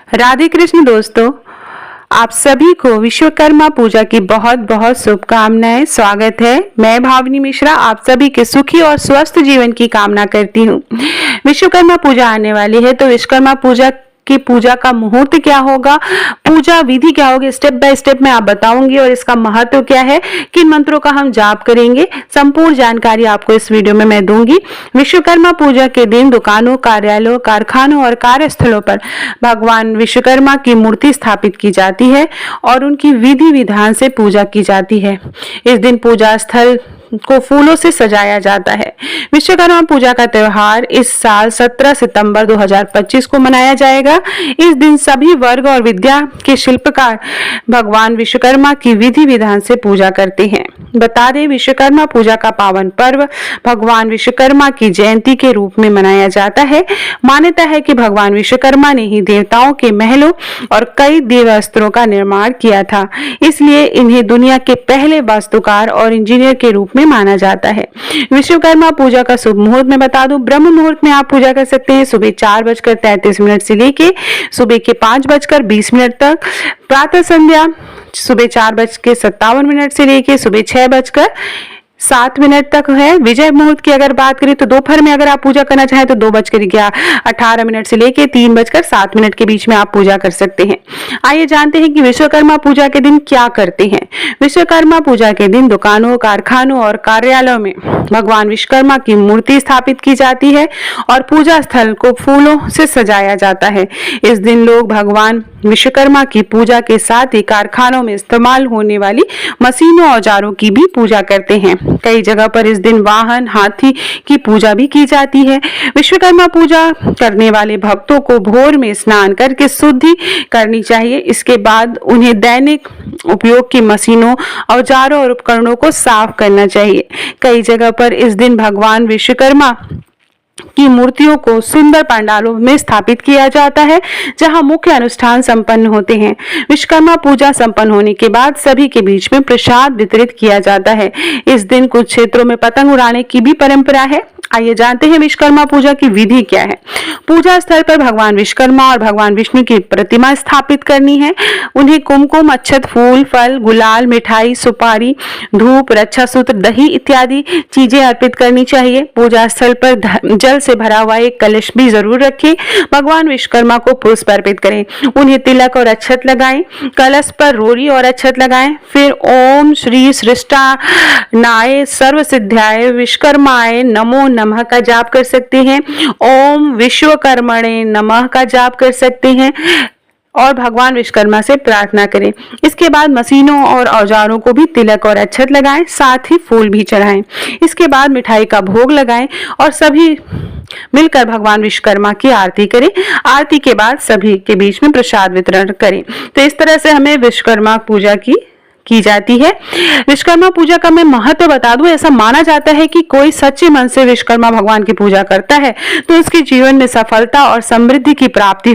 राधे कृष्ण दोस्तों, आप सभी को विश्वकर्मा पूजा की बहुत बहुत शुभकामनाएं। स्वागत है। मैं भावनी मिश्रा आप सभी के सुखी और स्वस्थ जीवन की कामना करती हूँ। विश्वकर्मा पूजा आने वाली है, तो विश्वकर्मा पूजा की पूजा का मुहूर्त क्या होगा, पूजा विधि क्या होगी, स्टेप बाय स्टेप मैं आप बताऊंगी। और इसका महत्व क्या है, किन मंत्रों का हम जाप करेंगे, संपूर्ण जानकारी आपको इस वीडियो में मैं दूंगी। विश्वकर्मा पूजा के दिन दुकानों, कार्यालयों, कारखानों और कार्यस्थलों पर भगवान विश्वकर्मा की मूर्ति स्थापित की जाती है और उनकी विधि विधान से पूजा की जाती है। इस दिन पूजा स्थल को फूलों से सजाया जाता है। विश्वकर्मा पूजा का त्योहार इस साल 17 सितंबर 2025 को मनाया जाएगा। इस दिन सभी वर्ग और विद्या के शिल्पकार भगवान विश्वकर्मा की विधि विधान से पूजा करते हैं। बता दें, विश्वकर्मा पूजा का पावन पर्व भगवान विश्वकर्मा की जयंती के रूप में मनाया जाता है। मान्यता है कि भगवान विश्वकर्मा ने ही देवताओं के महलों और कई दिव्यास्त्रों का निर्माण किया था, इसलिए इन्हें दुनिया के पहले वास्तुकार और इंजीनियर के रूप में माना जाता है। विश्वकर्मा पूजा का शुभ मुहूर्त मैं बता दूं, ब्रह्म मुहूर्त में आप पूजा कर सकते हैं सुबह 4:33 से लेके सुबह के 5:20 तक। प्रातः संध्या सुबह 4:57 से लेके सुबह 6:07 तक है। विजय मुहूर्त की अगर बात करें तो दोपहर में अगर आप पूजा करना चाहें तो 2:18 से लेके 3:07 के बीच में आप पूजा कर सकते हैं। आइए जानते हैं कि विश्वकर्मा पूजा के दिन क्या करते हैं। विश्वकर्मा पूजा के दिन दुकानों, कारखानों और कार्यालयों में भगवान विश्वकर्मा की मूर्ति स्थापित की जाती है और पूजा स्थल को फूलों से सजाया जाता है। इस दिन लोग भगवान विश्वकर्मा की पूजा के साथ ही कारखानों में इस्तेमाल होने वाली मशीनों, औजारों की भी पूजा करते हैं। कई जगह पर इस दिन वाहन, हाथी की पूजा भी की जाती है। विश्वकर्मा पूजा करने वाले भक्तों को भोर में स्नान करके शुद्धि करनी चाहिए। इसके बाद उन्हें दैनिक उपयोग की मशीनों, औजारों और उपकरणों को साफ करना चाहिए। कई जगह पर इस दिन भगवान विश्वकर्मा की मूर्तियों को सुंदर पंडालों में स्थापित किया जाता है, जहां मुख्य अनुष्ठान संपन्न होते हैं। विश्वकर्मा पूजा संपन्न होने के बाद सभी के बीच में प्रसाद वितरित किया जाता है। इस दिन कुछ क्षेत्रों में पतंग उड़ाने की भी परंपरा है। आइए जानते हैं विश्वकर्मा पूजा की विधि क्या है। पूजा स्थल पर भगवान विश्वकर्मा और भगवान विष्णु की प्रतिमा स्थापित करनी है। उन्हें कुमकुम, अक्षत, फूल, फल, गुलाल, मिठाई, सुपारी, धूप, रक्षा सूत्र, दही इत्यादि चीजें अर्पित करनी चाहिए। पूजा स्थल पर जल से भरा हुआ एक कलश भी जरूर रखें। भगवान विश्वकर्मा को पुष्प अर्पित करें। उन्हें तिलक और अक्षत लगाएं। कलश पर रोरी और अक्षत लगाएं। फिर ओम श्री सृष्टानाय सर्वसिद्ध्याय विश्वकर्माय नमो नमः का जाप कर सकते हैं। ओम विश्वकर्मणे नमः का जाप कर सकते हैं और भगवान विश्वकर्मा से प्रार्थना करें। इसके बाद मशीनों और औजारों को भी तिलक और अक्षत लगाएं, साथ ही फूल भी चढ़ाएं। इसके बाद मिठाई का भोग लगाएं और सभी मिलकर भगवान विश्वकर्मा की आरती करें। आरती के बाद सभी के बीच में प्रसाद वितरण करें। तो इस तरह से हमें विश्वकर्मा पूजा की जाती है। विश्वकर्मा पूजा का मैं महत्व बता दूं, ऐसा माना जाता है कि कोई सच्चे मन से विश्वकर्मा भगवान की पूजा करता है तो उसके जीवन में सफलता और समृद्धि की प्राप्ति